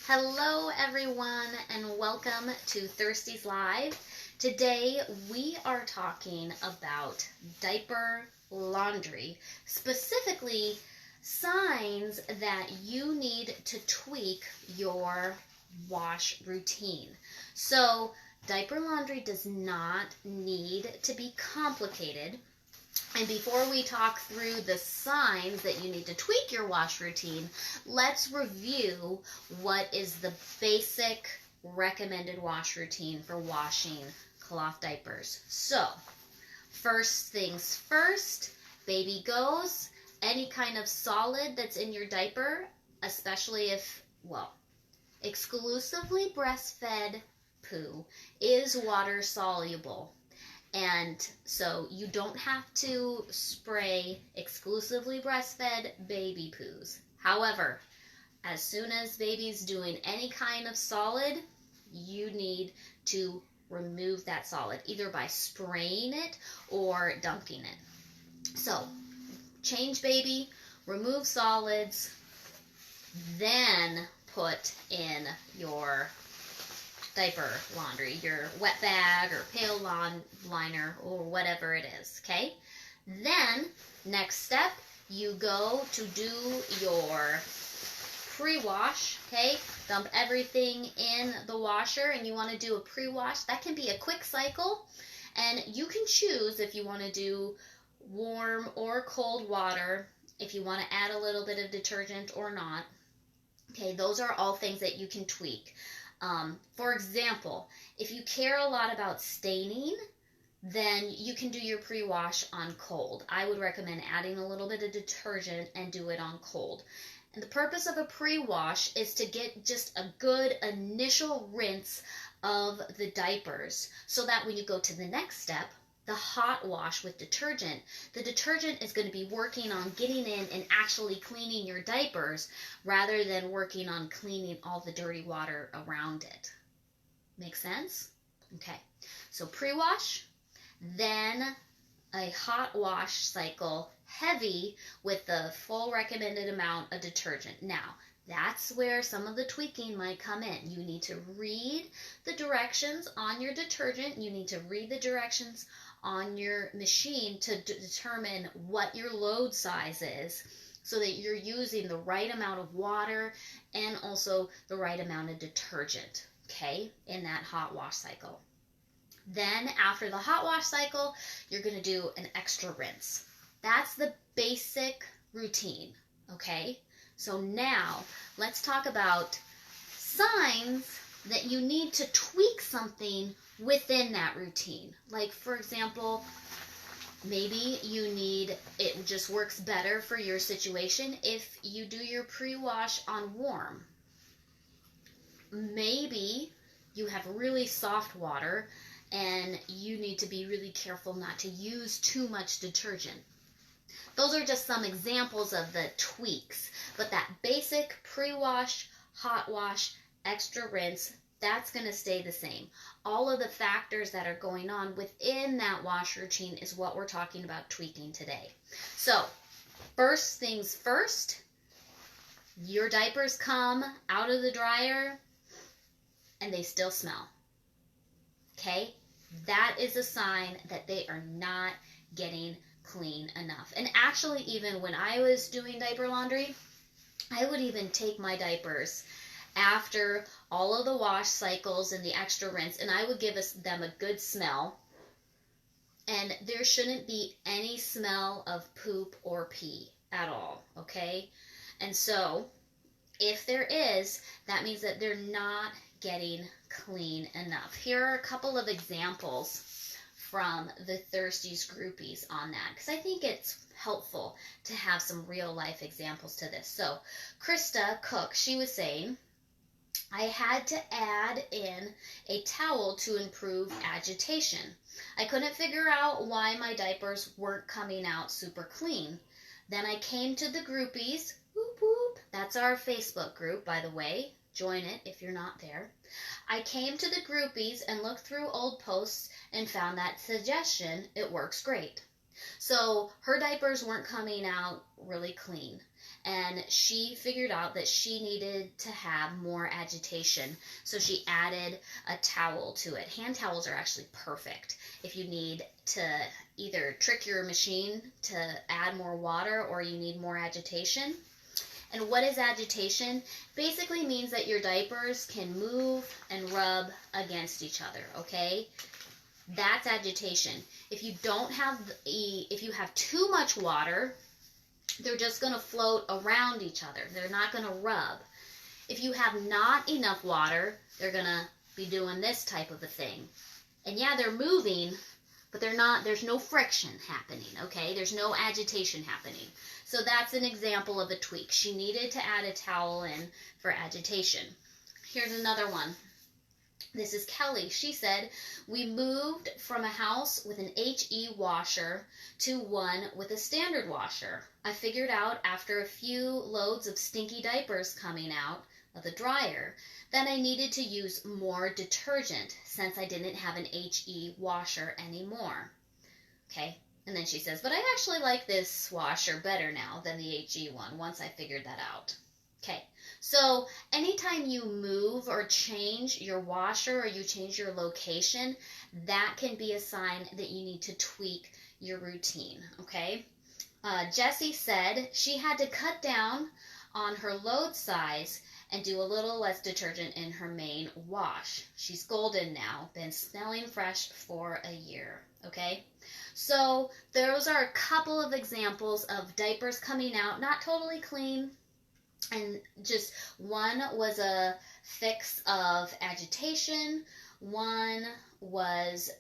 Hello everyone and welcome to Thirsties Live. Today we are talking about diaper laundry, specifically signs that you need to tweak your wash routine. So diaper laundry does not need to be complicated. And before we talk through the signs that you need to tweak your wash routine, let's review what is the basic recommended wash routine for washing cloth diapers. So, first things first, baby goes. Any kind of solid that's in your diaper, especially if, exclusively breastfed poo is water soluble. And so you don't have to spray exclusively breastfed baby poos. However, as soon as baby's doing any kind of solid, you need to remove that solid, either by spraying it or dunking it. So, change baby, remove solids, then put in your diaper laundry, your wet bag or pail liner or whatever it is, okay? Then, next step, you go to do your pre-wash, okay? Dump everything in the washer and you want to do a pre-wash. That can be a quick cycle and you can choose if you want to do warm or cold water, if you want to add a little bit of detergent or not. Okay, those are all things that you can tweak. For example, if you care a lot about staining, then you can do your pre-wash on cold. I would recommend adding a little bit of detergent and do it on cold. And the purpose of a pre-wash is to get just a good initial rinse of the diapers so that when you go to the next step, the hot wash with detergent, the detergent is going to be working on getting in and actually cleaning your diapers rather than working on cleaning all the dirty water around it. Make sense? Okay, so pre-wash, then a hot wash cycle, heavy with the full recommended amount of detergent. Now, that's where some of the tweaking might come in. You need to read the directions on your detergent. You need to read the directions on your machine to determine what your load size is so that you're using the right amount of water and also the right amount of detergent, okay, in that hot wash cycle. Then after the hot wash cycle, you're going to do an extra rinse. That's the basic routine, okay? So now let's talk about signs that you need to tweak something within that routine. Like, for example, maybe it just works better for your situation if you do your pre-wash on warm. Maybe you have really soft water and you need to be really careful not to use too much detergent. Those are just some examples of the tweaks, but that basic pre-wash, hot wash, extra rinse, that's going to stay the same. All of the factors that are going on within that wash routine is what we're talking about tweaking today. So, first things first, your diapers come out of the dryer and they still smell. Okay? That is a sign that they are not getting clean enough. And actually, even when I was doing diaper laundry, I would even take my diapers after all of the wash cycles and the extra rinse, and I would give them a good smell. And there shouldn't be any smell of poop or pee at all, okay? And so, if there is, that means that they're not getting clean enough. Here are a couple of examples from the Thirsties groupies on that, because I think it's helpful to have some real life examples to this. So, Krista Cook, she was saying, I had to add in a towel to improve agitation. I couldn't figure out why my diapers weren't coming out super clean. Then I came to the groupies. Whoop, whoop. That's our Facebook group, by the way. Join it if you're not there. I came to the groupies and looked through old posts and found that suggestion. It works great. So her diapers weren't coming out really clean. and she figured out that she needed to have more agitation. So she added a towel to it. Hand towels are actually perfect if you need to either trick your machine to add more water or you need more agitation. And what is agitation? Basically means that your diapers can move and rub against each other, okay? That's agitation. If you don't have, if you have too much water, they're just going to float around each other. They're not going to rub. If you have not enough water, they're going to be doing this type of a thing. And yeah, they're moving, but they're not, there's no friction happening, okay? There's no agitation happening. So that's an example of a tweak. She needed to add a towel in for agitation. Here's another one. This is Kelly. She said, we moved from a house with an HE washer to one with a standard washer. I figured out after a few loads of stinky diapers coming out of the dryer that I needed to use more detergent since I didn't have an HE washer anymore. Okay, and then she says, but I actually like this washer better now than the HE one once I figured that out. Okay, so anytime you move or change your washer or you change your location, that can be a sign that you need to tweak your routine, okay? Jessie said she had to cut down on her load size and do a little less detergent in her main wash. She's golden now, been smelling fresh for a year, okay? So those are a couple of examples of diapers coming out, not totally clean, and just one was a fix of agitation, one was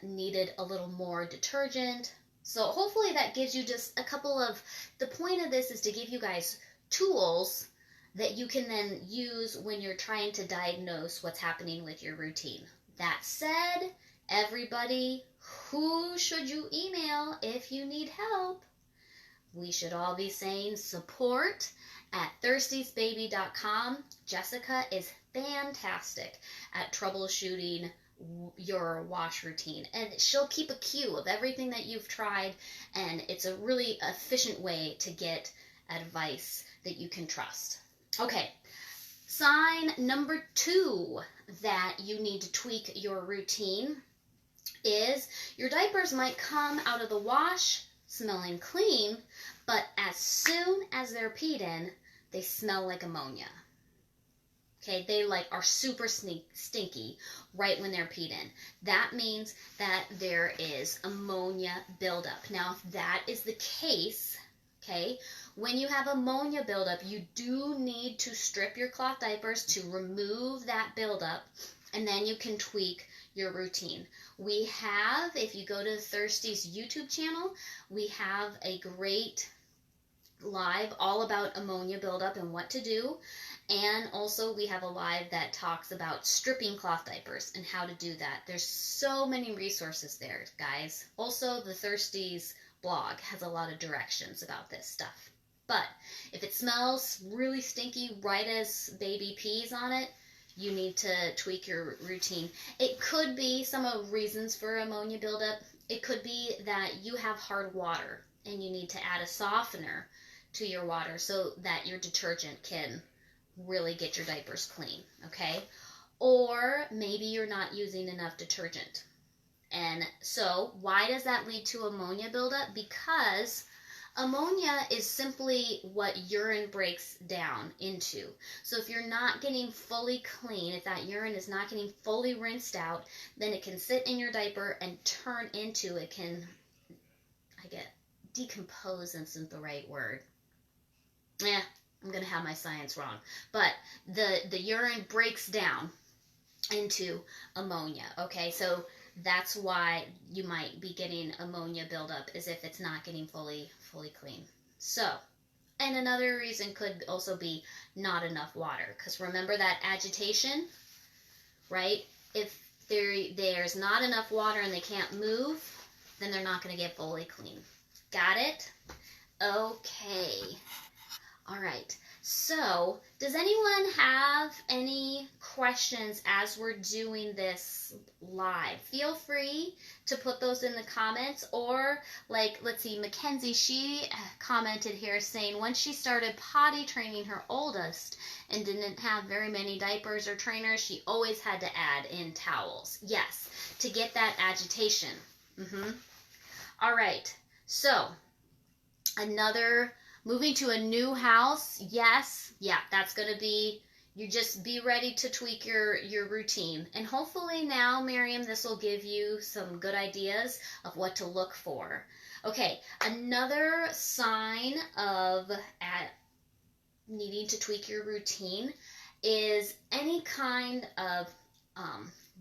needed a little more detergent. So hopefully that gives you just a couple of, the point of this is to give you guys tools that you can then use when you're trying to diagnose what's happening with your routine. That said, everybody, who should you email if you need help? We should all be saying support at thirstiesbaby.com. Jessica is fantastic at troubleshooting your wash routine, and she'll keep a queue of everything that you've tried, and it's a really efficient way to get advice that you can trust. Okay, sign number 2 that you need to tweak your routine is your diapers might come out of the wash smelling clean, but as soon as they're peed in, they smell like ammonia. Okay, they are super stinky right when they're peed in. That means that there is ammonia buildup. Now, if that is the case, okay, when you have ammonia buildup, you do need to strip your cloth diapers to remove that buildup, and then you can tweak your routine. We have, if you go to Thirsties YouTube channel, we have a great live all about ammonia buildup and what to do. And also we have a live that talks about stripping cloth diapers and how to do that. There's so many resources there, guys. Also, the Thirsties blog has a lot of directions about this stuff. But if it smells really stinky right as baby pees on it, you need to tweak your routine. It could be some of the reasons for ammonia buildup. It could be that you have hard water and you need to add a softener to your water so that your detergent can really get your diapers clean, okay? Or maybe you're not using enough detergent. And so why does that lead to ammonia buildup? Because ammonia is simply what urine breaks down into. So if you're not getting fully clean, if that urine is not getting fully rinsed out, then it can sit in your diaper and turn into, decompose isn't the right word. I'm going to have my science wrong. But the urine breaks down into ammonia, okay? So that's why you might be getting ammonia buildup, is if it's not getting fully clean. So, and another reason could also be not enough water, because remember that agitation, right? If there's not enough water and they can't move, then they're not going to get fully clean. Got it? Okay. All right. So, does anyone have any questions as we're doing this live? Feel free to put those in the comments, or like, let's see, Mackenzie, she commented here saying once she started potty training her oldest and didn't have very many diapers or trainers, she always had to add in towels. Yes, to get that agitation. All right, so moving to a new house, yes, yeah, that's going to be, you just be ready to tweak your routine. And hopefully now, Miriam, this will give you some good ideas of what to look for. Okay, another sign of needing to tweak your routine is any kind of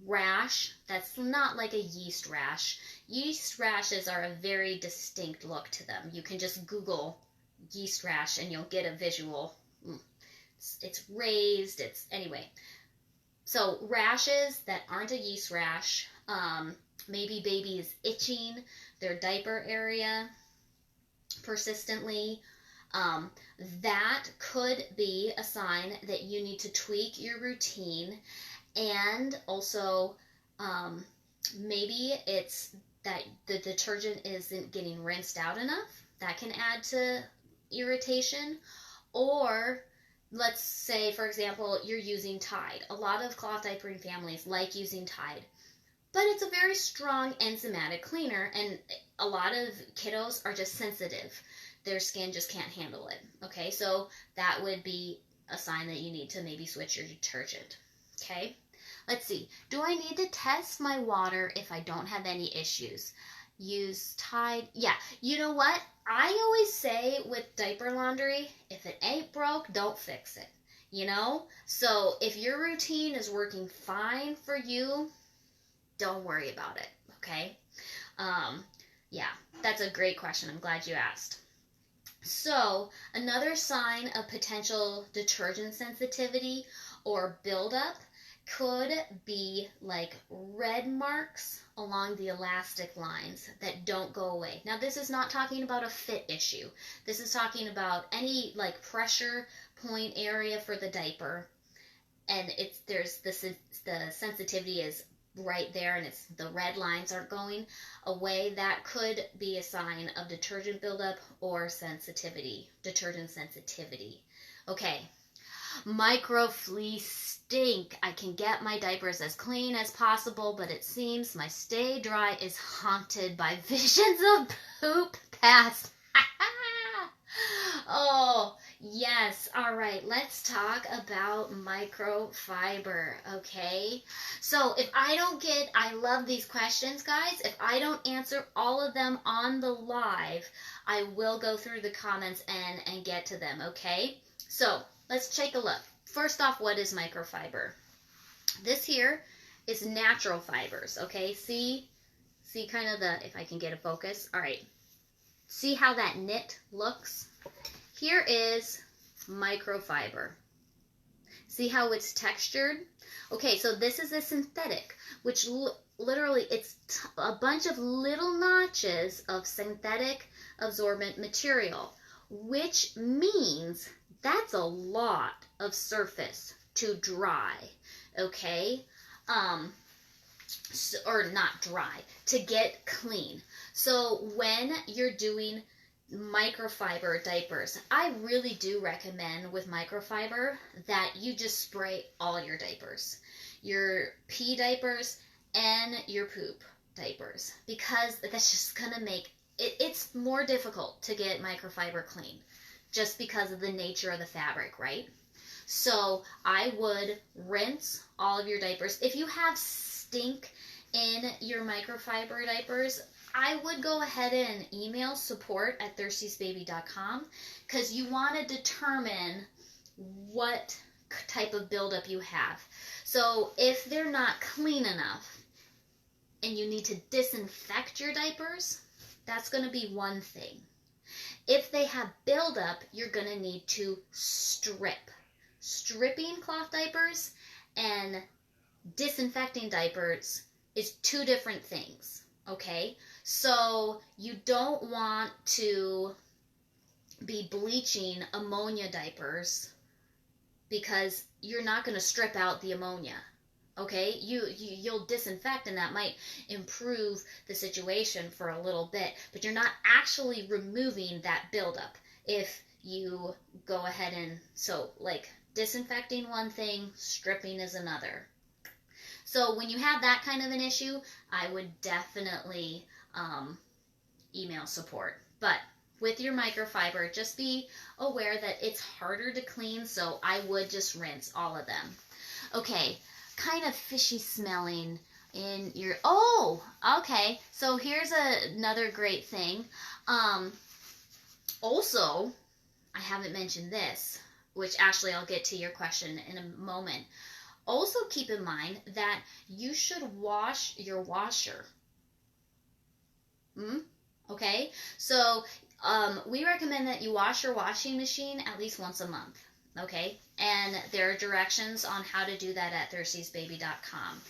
rash that's not like a yeast rash. Yeast rashes are a very distinct look to them. You can just Google yeast rash and you'll get a visual. It's raised, anyway. So rashes that aren't a yeast rash, maybe baby is itching their diaper area persistently, that could be a sign that you need to tweak your routine. And also maybe it's that the detergent isn't getting rinsed out enough. That can add to irritation. Or let's say, for example, you're using Tide. A lot of cloth diapering families like using Tide, but it's a very strong enzymatic cleaner, and a lot of kiddos are just sensitive. Their skin just can't handle it. Okay, so that would be a sign that you need to maybe switch your detergent. Okay, let's see. Do I need to test my water if I don't have any issues? Use Tide. Yeah, you know what? I always say with diaper laundry, if it ain't broke, don't fix it. You know? So if your routine is working fine for you, don't worry about it. Okay? Yeah, that's a great question. I'm glad you asked. So another sign of potential detergent sensitivity or buildup could be like red marks along the elastic lines that don't go away. Now, this is not talking about a fit issue. This is talking about any like pressure point area for the diaper, and there's the sensitivity is right there, and it's the red lines aren't going away. That could be a sign of detergent buildup or detergent sensitivity. Okay. Microfleece stink. I can get my diapers as clean as possible, but it seems my stay dry is haunted by visions of poop past. Oh, yes. All right. Let's talk about microfiber. Okay. So I love these questions, guys. If I don't answer all of them on the live, I will go through the comments and get to them. Okay. So let's take a look. First off, what is microfiber? This here is natural fibers, okay? See kind of if I can get a focus. All right. See how that knit looks? Here is microfiber. See how it's textured? Okay, so this is a synthetic, which literally it's a bunch of little notches of synthetic absorbent material, which means that's a lot of surface to dry, okay? Or not dry, to get clean. So when you're doing microfiber diapers, I really do recommend with microfiber that you just spray all your diapers, your pee diapers and your poop diapers, because that's just gonna make it's more difficult to get microfiber clean, just because of the nature of the fabric, right? So I would rinse all of your diapers. If you have stink in your microfiber diapers, I would go ahead and email support@thirstiesbaby.com, because you want to determine what type of buildup you have. So if they're not clean enough and you need to disinfect your diapers, that's going to be one thing. If they have buildup, you're going to need to strip. Stripping cloth diapers and disinfecting diapers is two different things, okay? So you don't want to be bleaching ammonia diapers because you're not going to strip out the ammonia. Okay, you'll disinfect, and that might improve the situation for a little bit, but you're not actually removing that buildup if you go ahead and, so like disinfecting one thing, stripping is another. So when you have that kind of an issue, I would definitely email support. But with your microfiber, just be aware that it's harder to clean, so I would just rinse all of them. Okay, kind of fishy smelling in your, oh, okay, so here's another great thing. Also, I haven't mentioned this, which Ashley, I'll get to your question in a moment. Also keep in mind that you should wash your washer. Okay, so we recommend that you wash your washing machine at least once a month. Okay, and there are directions on how to do that at thirstiesbaby.com.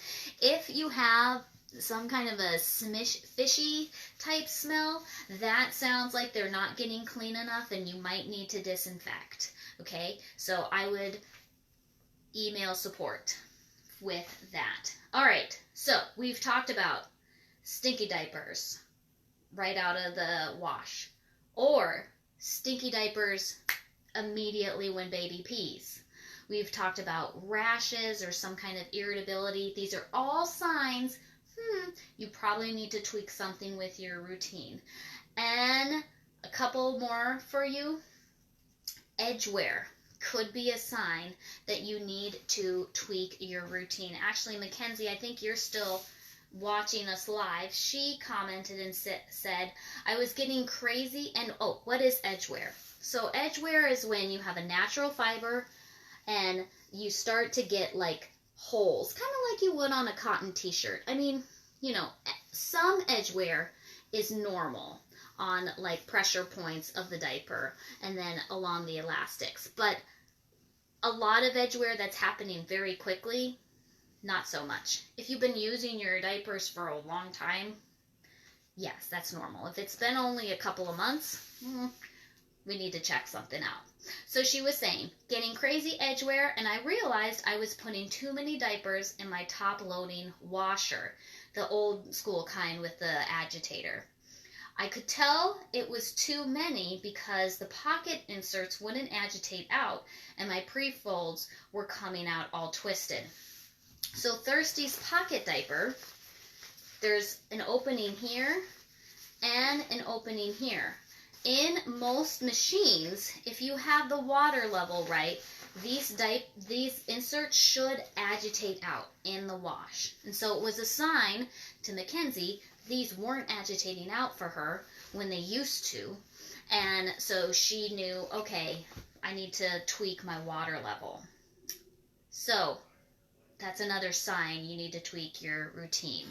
If you have some kind of a fishy type smell, that sounds like they're not getting clean enough and you might need to disinfect. Okay, so I would email support with that. All right, so we've talked about stinky diapers right out of the wash, or stinky diapers immediately when baby pees. We've talked about rashes or some kind of irritability. These are all signs you probably need to tweak something with your routine. And a couple more for you. Edgeware could be a sign that you need to tweak your routine. Actually, Mackenzie, I think you're still watching us live. She commented and said, I was getting crazy and, oh, what is edgeware? So edgeware is when you have a natural fiber and you start to get like holes, kind of like you would on a cotton t-shirt. I mean, you know, some edgeware is normal on like pressure points of the diaper and then along the elastics. But a lot of edgeware that's happening very quickly, not so much. If you've been using your diapers for a long time, yes, that's normal. If it's been only a couple of months, we need to check something out. So she was saying, getting crazy edgeware, and I realized I was putting too many diapers in my top-loading washer, the old school kind with the agitator. I could tell it was too many because the pocket inserts wouldn't agitate out, and my pre-folds were coming out all twisted. So Thirsties pocket diaper, there's an opening here and an opening here. In most machines, if you have the water level right, these inserts should agitate out in the wash. And so it was a sign to Mackenzie these weren't agitating out for her when they used to. And so she knew, okay, I need to tweak my water level. So that's another sign you need to tweak your routine.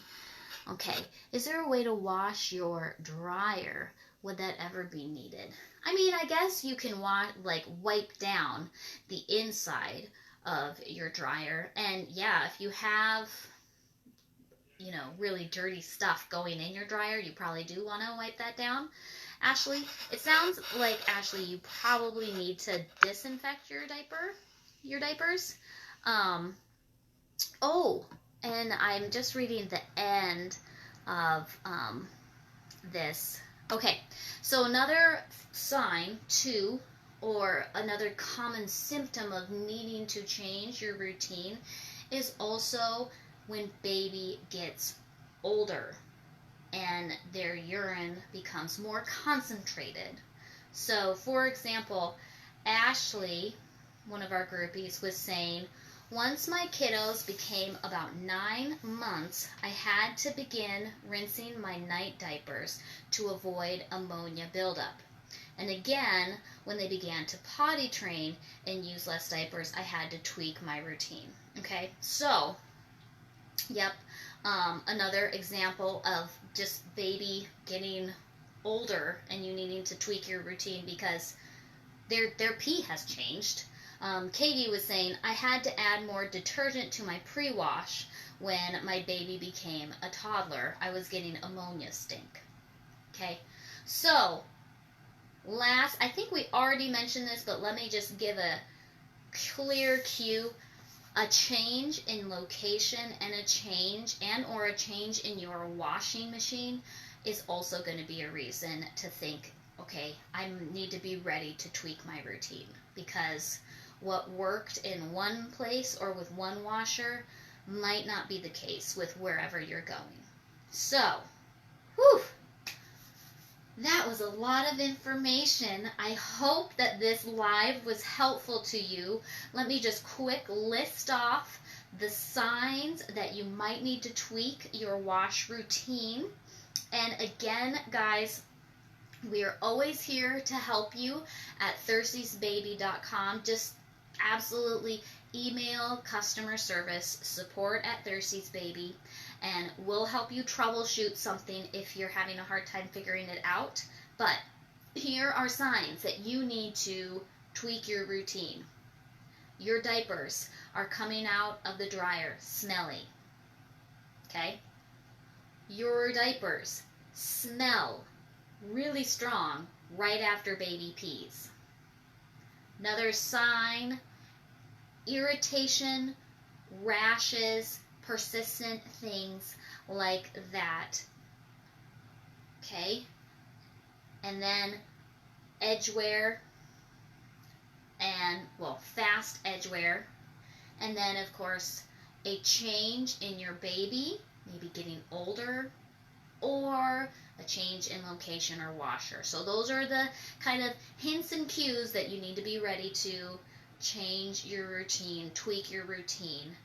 Okay, is there a way to wash your dryer? Would that ever be needed? I mean, I guess you can wipe down the inside of your dryer. And yeah, if you have, you know, really dirty stuff going in your dryer, you probably do want to wipe that down. Ashley, it sounds like, Ashley, you probably need to disinfect your diapers. Oh, and I'm just reading the end of this. Okay, so another sign too, or another common symptom of needing to change your routine is also when baby gets older and their urine becomes more concentrated. So, for example, Ashley, one of our groupies, was saying, once my kiddos became about 9 months, I had to begin rinsing my night diapers to avoid ammonia buildup. And again, when they began to potty train and use less diapers, I had to tweak my routine. Okay, so, yep, another example of just baby getting older and you needing to tweak your routine because their pee has changed. Katie was saying, I had to add more detergent to my pre-wash when my baby became a toddler. I was getting ammonia stink. Okay, so I think we already mentioned this, but let me just give a clear cue. A change in location and a change in your washing machine is also going to be a reason to think, okay, I need to be ready to tweak my routine, because what worked in one place or with one washer might not be the case with wherever you're going. So, whew, that was a lot of information. I hope that this live was helpful to you. Let me just quick list off the signs that you might need to tweak your wash routine. And again, guys, we are always here to help you at thirstiesbaby.com. Just absolutely email customer service support at thirstiesbaby, and we'll help you troubleshoot something if you're having a hard time figuring it out. But here are signs that you need to tweak your routine. Your diapers are coming out of the dryer smelly. Okay? Your diapers smell really strong right after baby pees. Another sign, irritation, rashes, persistent things like that. Okay? And then edgeware, and, well, fast edgeware. And then, of course, a change in your baby, maybe getting older, or a change in location or washer. So those are the kind of hints and cues that you need to be ready to change your routine, tweak your routine.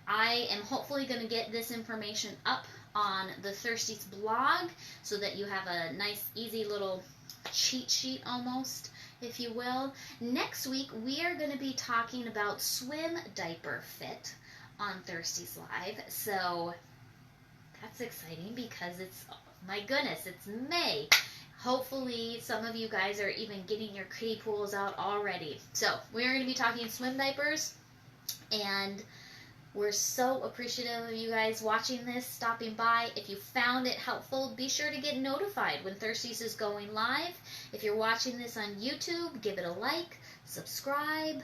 I am hopefully going to get this information up on the Thirsties blog so that you have a nice, easy little cheat sheet almost, if you will. Next week, we are going to be talking about swim diaper fit on Thirsties Live. So that's exciting because it's, oh my goodness, it's May. Hopefully some of you guys are even getting your kiddie pools out already. So we're going to be talking swim diapers, and we're so appreciative of you guys watching this, stopping by. If you found it helpful, be sure to get notified when Thirsties is going live. If you're watching this on YouTube, give it a like, subscribe,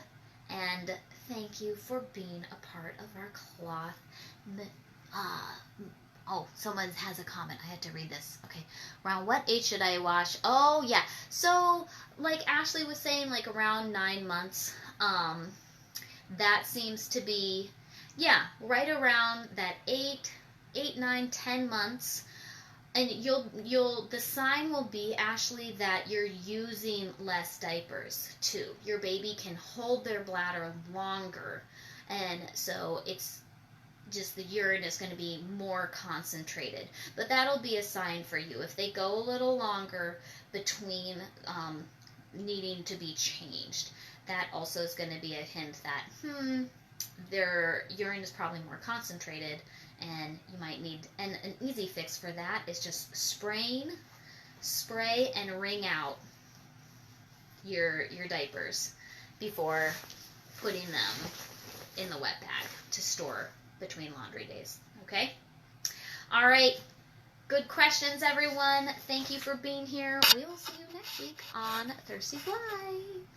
and thank you for being a part of our cloth. Oh, someone has a comment. I had to read this. Okay. Around what age should I wash? Oh, yeah. So, like Ashley was saying, like around 9 months. That seems to be, yeah, right around that 8, 9, 10 months. And the sign will be, Ashley, that you're using less diapers too. Your baby can hold their bladder longer. And so it's just the urine is going to be more concentrated. But that'll be a sign for you. If they go a little longer between needing to be changed, that also is going to be a hint that, their urine is probably more concentrated, and you might need, and an easy fix for that is just spray and wring out your diapers before putting them in the wet bag to store between laundry days. Okay? All right. Good questions, everyone. Thank you for being here. We will see you next week on Thirsties Live.